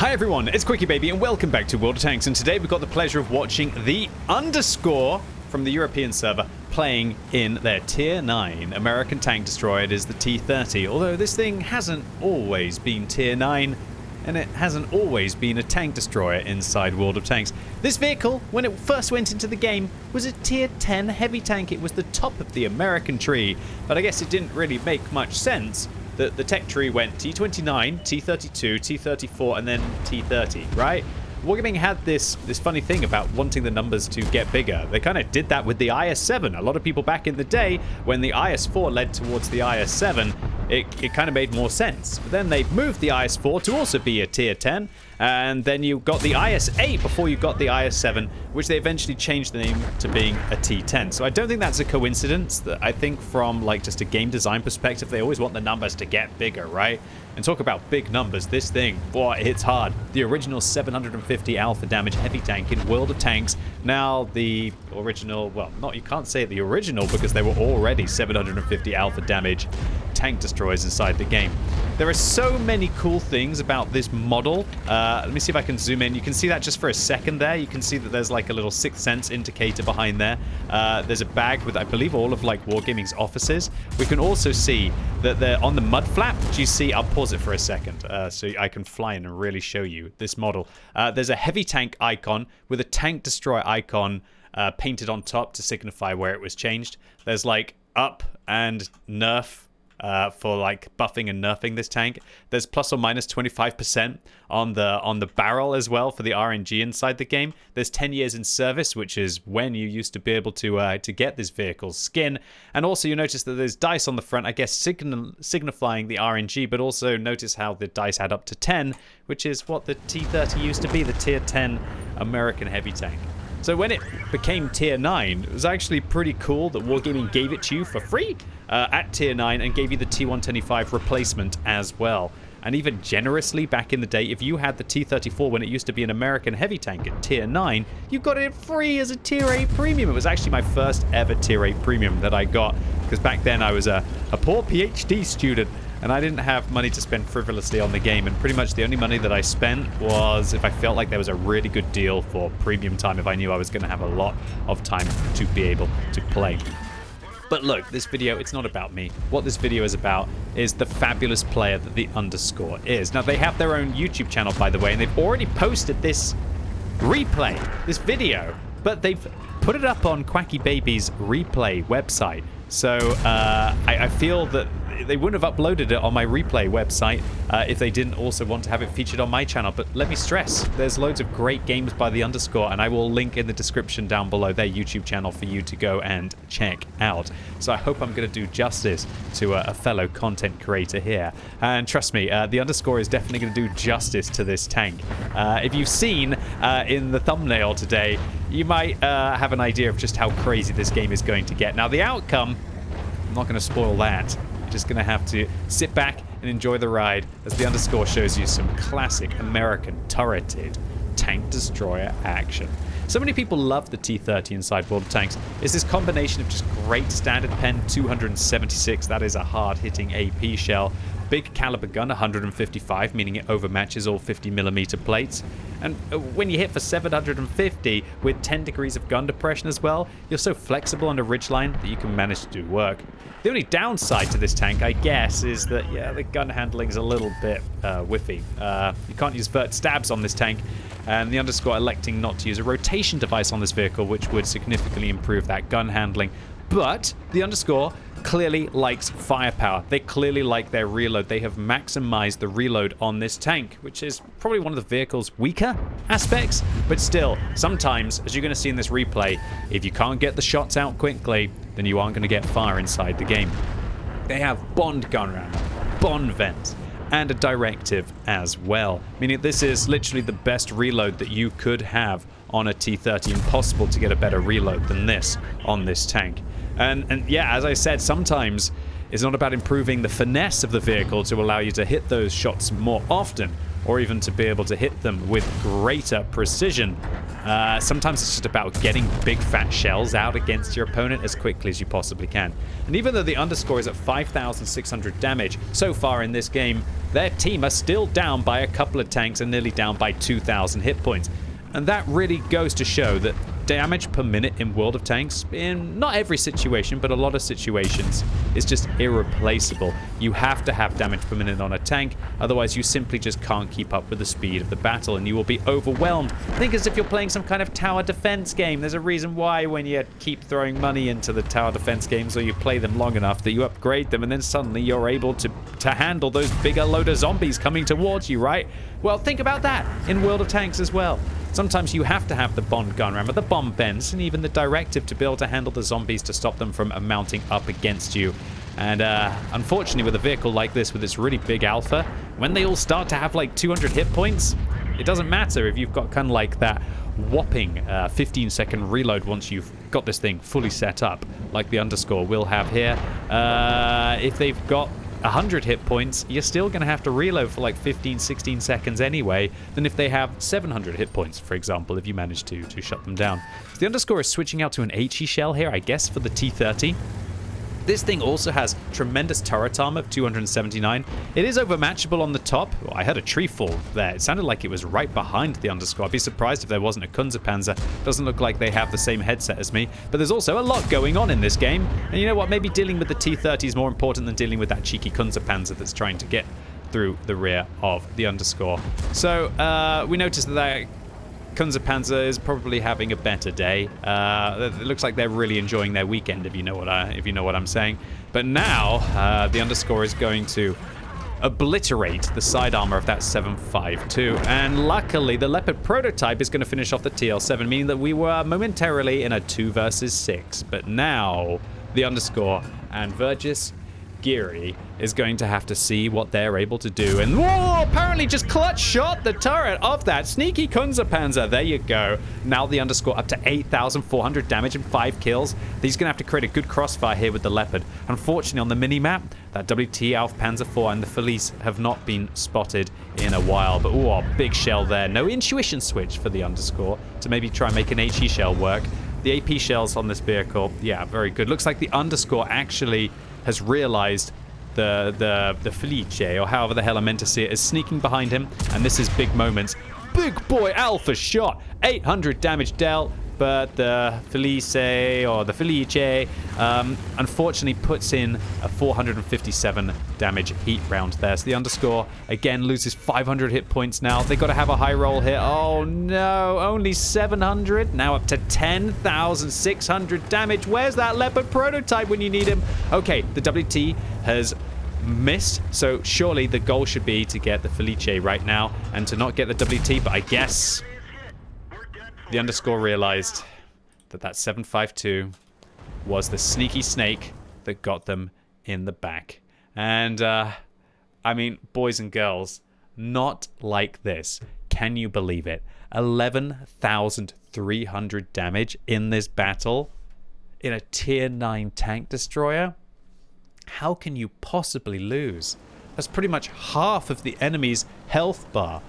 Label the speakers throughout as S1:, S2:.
S1: Hi everyone, it's QuickyBaby and welcome back to World of Tanks, and today we've got the pleasure of watching the Underscore from the European server playing in their Tier 9 American tank destroyer. It is the T-30, although this thing hasn't always been Tier 9 and it hasn't always been a tank destroyer inside World of Tanks. This vehicle, when it first went into the game, was a Tier 10 heavy tank. It was the top of the American tree, but I guess it didn't really make much sense that the tech tree went T29, T32, T34, and then T30, right? Wargaming had this funny thing about wanting the numbers to get bigger. They kind of did that with the IS-7. A lot of people back in the day, when the IS-4 led towards the IS-7, it kind of made more sense. But then they moved the IS-4 to also be a Tier 10, and then you got the IS-8 before you got the IS-7, which they eventually changed the name to being a T-10. So I don't think that's a coincidence. That I think from like just a game design perspective, they always want the numbers to get bigger, right? And talk about big numbers, this thing, boy, it hits hard. The original 750 alpha damage heavy tank in World of Tanks. Now the original, well, you can't say the original because they were already 750 alpha damage tank destroyers inside the game. There are so many cool things about this model. Let me see if I can zoom in. You can see that just for a second there. You can see that there's like a little Sixth Sense indicator behind there. There's a bag with, I believe, all of like Wargaming's offices. We can also see that they're on the mud flap. Do you see? I'll pause it for a second so I can fly in and really show you this model. There's a heavy tank icon with a tank destroyer icon painted on top to signify where it was changed. There's like up and nerf for like buffing and nerfing this tank. There's plus or minus 25% on the barrel as well for the RNG inside the game. There's 10 years in service, which is when you used to be able to get this vehicle's skin. And also you notice that there's dice on the front, I guess signifying the RNG, but also notice how the dice add up to 10, which is what the T-30 used to be, the Tier 10 American heavy tank. So when it became Tier 9, it was actually pretty cool that Wargaming gave it to you for free at Tier 9 and gave you the T125 replacement as well. And even generously back in the day, if you had the T-34 when it used to be an American heavy tank at Tier 9, you got it free as a Tier 8 premium. It was actually my first ever Tier 8 premium that I got, because back then I was a poor PhD student and I didn't have money to spend frivolously on the game, and pretty much the only money that I spent was if I felt like there was a really good deal for premium time, if I knew I was going to have a lot of time to be able to play. But look, this video, it's not about me. What this video is about is the fabulous player that the Underscore is. Now, they have their own YouTube channel, by the way, and they've already posted this replay, this video, but they've put it up on QuickyBaby's replay website. So I feel that they wouldn't have uploaded it on my replay website if they didn't also want to have it featured on my channel. But let me stress, there's loads of great games by the Underscore, and I will link in the description down below their YouTube channel for you to go and check out. So I hope I'm going to do justice to a fellow content creator here. And trust me, the Underscore is definitely going to do justice to this tank. If you've seen in the thumbnail today, you might have an idea of just how crazy this game is going to get. Now, the outcome, I'm not going to spoil that. Just going to have to sit back and enjoy the ride as the Underscore shows you some classic American turreted tank destroyer action. So many people love the T-30 inside World of Tanks. It's this combination of just great standard pen, 276, that is a hard-hitting AP shell, big caliber gun, 155, meaning it overmatches all 50mm plates. And when you hit for 750 with 10 degrees of gun depression as well, you're so flexible on a ridgeline that you can manage to do work. The only downside to this tank, I guess, is that, yeah, the gun handling is a little bit whiffy. You can't use vert stabs on this tank, and the Underscore electing not to use a rotation device on this vehicle, which would significantly improve that gun handling. But the Underscore clearly likes firepower. They clearly like their reload. They have maximized the reload on this tank, which is probably one of the vehicle's weaker aspects. But still, sometimes, as you're going to see in this replay, if you can't get the shots out quickly, then you aren't going to get fire inside the game. They have Bond gun rammer, Bond vents, and a directive as well, meaning this is literally the best reload that you could have on a T-30. Impossible to get a better reload than this on this tank. And yeah, as I said, sometimes it's not about improving the finesse of the vehicle to allow you to hit those shots more often, or even to be able to hit them with greater precision. Sometimes it's just about getting big fat shells out against your opponent as quickly as you possibly can. And even though the underscore is at 5,600 damage so far in this game, their team are still down by a couple of tanks and nearly down by 2,000 hit points. And that really goes to show that damage per minute in World of Tanks, in not every situation, but a lot of situations, is just irreplaceable. You have to have damage per minute on a tank, otherwise you simply just can't keep up with the speed of the battle and you will be overwhelmed. Think as if you're playing some kind of tower defense game. There's a reason why when you keep throwing money into the tower defense games or you play them long enough that you upgrade them and then suddenly you're able to handle those bigger load of zombies coming towards you, right? Well, think about that in World of Tanks as well. Sometimes you have to have the Bond gun rammer, the bomb bends, and even the directive to be able to handle the zombies to stop them from mounting up against you. And unfortunately, with a vehicle like this, with its really big alpha, when they all start to have like 200 hit points, it doesn't matter if you've got kind of like that whopping 15-second reload once you've got this thing fully set up, like the underscore will have here. If they've got 100 hit points, you're still going to have to reload for like 15-16 seconds anyway than if they have 700 hit points, for example, if you manage to shut them down. So the underscore is switching out to an HE shell here, I guess, for the T-30. This thing also has tremendous turret armor of 279. It is overmatchable on the top. Oh, I heard a tree fall there. It sounded like it was right behind the underscore. I'd be surprised if there wasn't a Kunze-Panzer. Doesn't look like they have the same headset as me. But there's also a lot going on in this game. And you know what? Maybe dealing with the T-30 is more important than dealing with that cheeky Kunze-Panzer that's trying to get through the rear of the underscore. So we noticed that Kunze-Panzer is probably having a better day. It looks like they're really enjoying their weekend, if you know what I'm saying. But now the underscore is going to obliterate the side armor of that 752, and luckily the Leopard prototype is going to finish off the TL7, meaning that we were momentarily in a 2 versus 6. But now the underscore and Vergis Geary is going to have to see what they're able to do. And whoa, apparently just clutch shot the turret of that sneaky Kunze-Panzer. There you go. Now the underscore up to 8,400 damage and 5 kills. He's going to have to create a good crossfire here with the Leopard. Unfortunately, on the mini-map, that WT Alf Panzer IV and the Felice have not been spotted in a while. But ooh, a big shell there. No intuition switch for the underscore to maybe try and make an HE shell work. The AP shells on this vehicle, yeah, very good. Looks like the underscore actually has realized the Felice, or however the hell I meant to see it, is sneaking behind him, and this is big moments. Big boy alpha shot, 800 damage dealt, but the Felice, or the Felice, unfortunately puts in a 457 damage heat round there. So the underscore, again, loses 500 hit points now. They got to have a high roll here. Oh no, only 700, now up to 10,600 damage. Where's that Leopard prototype when you need him? Okay, the WT has missed, so surely the goal should be to get the Felice right now and to not get the WT, but I guess the underscore realized that that 752 was the sneaky snake that got them in the back. And, I mean, boys and girls, not like this. Can you believe it? 11,300 damage in this battle in a tier 9 tank destroyer? How can you possibly lose? That's pretty much half of the enemy's health bar.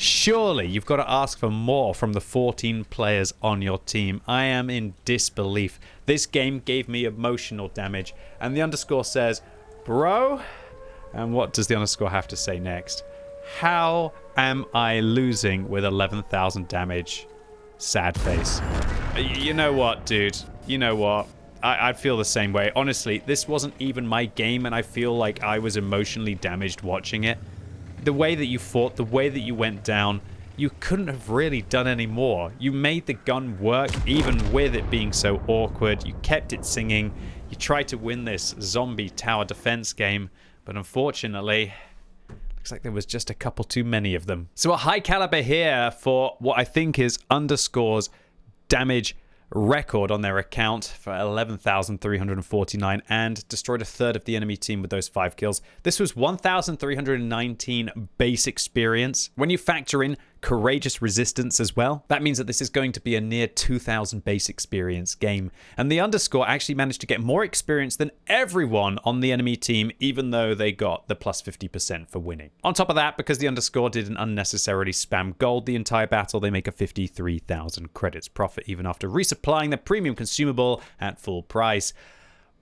S1: Surely you've got to ask for more from the 14 players on your team. I am in disbelief. This game gave me emotional damage. And the underscore says, bro, and what does the underscore have to say next? How am I losing with 11,000 damage? Sad face. You know what, dude? You know what? I feel the same way. Honestly, this wasn't even my game, and I feel like I was emotionally damaged watching it. The way that you fought, the way that you went down, you couldn't have really done any more. You made the gun work, even with it being so awkward. You kept it singing. You tried to win this zombie tower defense game, but unfortunately, looks like there was just a couple too many of them. So a high caliber here for what I think is underscore's damage record on their account for 11,349 and destroyed a third of the enemy team with those 5 kills. This was 1,319 base experience. When you factor in courageous resistance as well. That means that this is going to be a near 2,000 base experience game. And the underscore actually managed to get more experience than everyone on the enemy team, even though they got the plus 50% for winning. On top of that, because the underscore didn't unnecessarily spam gold the entire battle, they make a 53,000 credits profit even after resupplying the premium consumable at full price.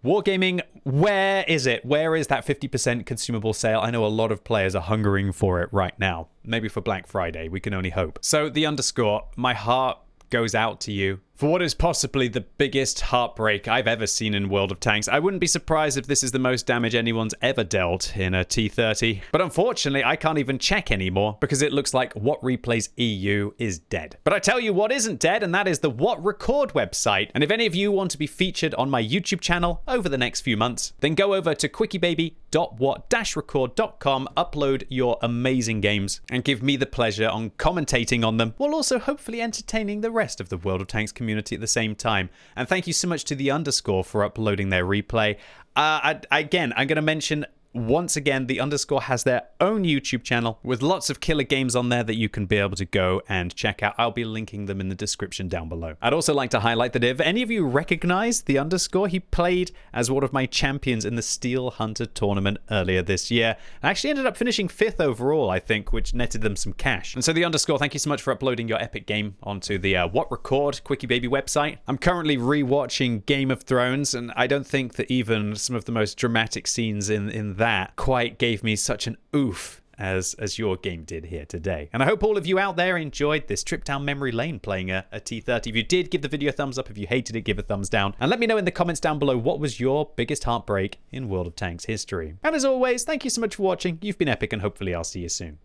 S1: Wargaming, where is it? Where is that 50% consumable sale? I know a lot of players are hungering for it right now. Maybe for Black Friday, we can only hope. So the underscore, my heart goes out to you for what is possibly the biggest heartbreak I've ever seen in World of Tanks. I wouldn't be surprised if this is the most damage anyone's ever dealt in a T30. But unfortunately, I can't even check anymore because it looks like What Replays EU is dead. But I tell you what isn't dead, and that is the What Record website. And if any of you want to be featured on my YouTube channel over the next few months, then go over to QuickyBaby.what-record.com, upload your amazing games, and give me the pleasure on commentating on them, while also hopefully entertaining the rest of the World of Tanks community at the same time. And thank you so much to the underscore for uploading their replay. Again, I'm going to mention once again, the underscore has their own YouTube channel with lots of killer games on there that you can be able to go and check out. I'll be linking them in the description down below. I'd also like to highlight that if any of you recognize the underscore, he played as one of my champions in the Steel Hunter tournament earlier this year. I actually ended up finishing 5th overall, I think, which netted them some cash. And so the underscore, thank you so much for uploading your epic game onto the What Record QuickyBaby website. I'm currently rewatching Game of Thrones, and I don't think that even some of the most dramatic scenes in that quite gave me such an oof as your game did here today. And I hope all of you out there enjoyed this trip down memory lane playing a T30. If you did, give the video a thumbs up. If you hated it, give a thumbs down. And let me know in the comments down below what was your biggest heartbreak in World of Tanks history. And as always, thank you so much for watching. You've been epic, and hopefully I'll see you soon.